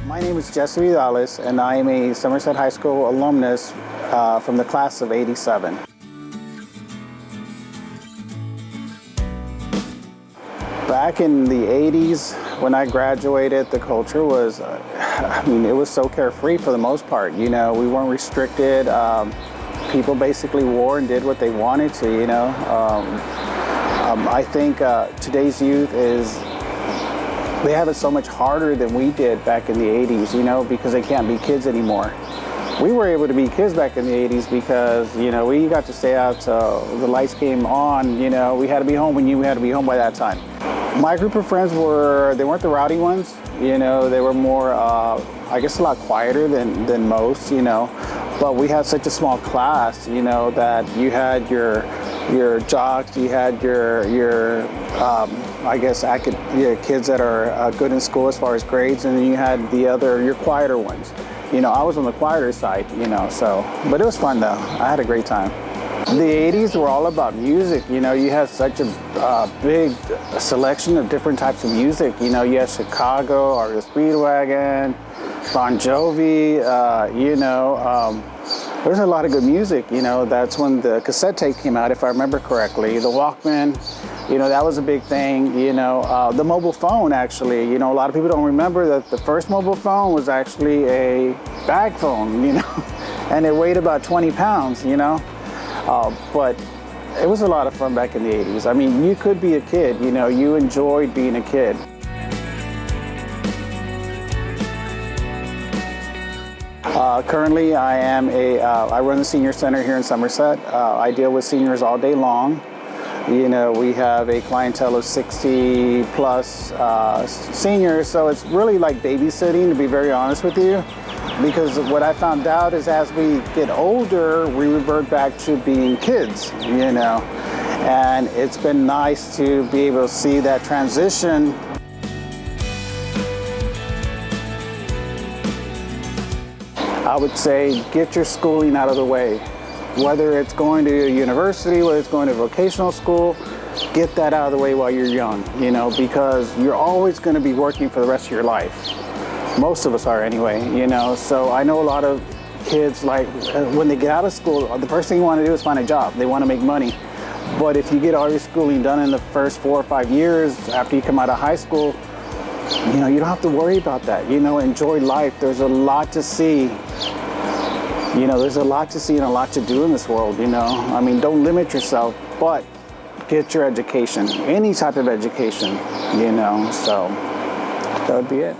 My name is Jesse Vidales, and I am a Somerset High School alumnus from the class of '87. Back in the '80s, when I graduated, the culture was, it was so carefree for the most part. You know, we weren't restricted. People basically wore and did what they wanted to, you know. I think today's youth they have it so much harder than we did back in the '80s, you know, because they can't be kids anymore. We were able to be kids back in the '80s because, you know, we got to stay out till the lights came on, you know, we had to be home when you had to be home by that time. My group of friends they weren't the rowdy ones, you know, they were more, I guess a lot quieter than most, you know, but we had such a small class, you know, that you had your jocks, you had your I guess kids that are good in school as far as grades, and then you had your quieter ones. You know, I was on the quieter side, you know, but it was fun though. I had a great time. The '80s were all about music, you know, you had such a big selection of different types of music. You know, you had Chicago, or Speedwagon, Bon Jovi, you know, there's a lot of good music, you know. That's when the cassette tape came out, if I remember correctly. The Walkman, you know, that was a big thing, you know. The mobile phone, actually, you know, a lot of people don't remember that the first mobile phone was actually a bag phone, you know, and it weighed about 20 pounds, you know. But it was a lot of fun back in the '80s. I mean, you could be a kid, you know, you enjoyed being a kid. Currently, I run the senior center here in Somerset. I deal with seniors all day long. You know, we have a clientele of 60 plus seniors, so it's really like babysitting, to be very honest with you. Because what I found out is as we get older, we revert back to being kids, you know. And it's been nice to be able to see that transition. I would say get your schooling out of the way. Whether it's going to a university, whether it's going to vocational school, get that out of the way while you're young, you know, because you're always going to be working for the rest of your life. Most of us are anyway, you know. So I know a lot of kids, like when they get out of school, the first thing you want to do is find a job. They want to make money. But if you get all your schooling done in the first 4 or 5 years after you come out of high school, you know, you don't have to worry about that. You know, enjoy life. There's a lot to see. You know, there's a lot to see and a lot to do in this world, you know. I mean, don't limit yourself, but get your education, any type of education, you know. So that would be it.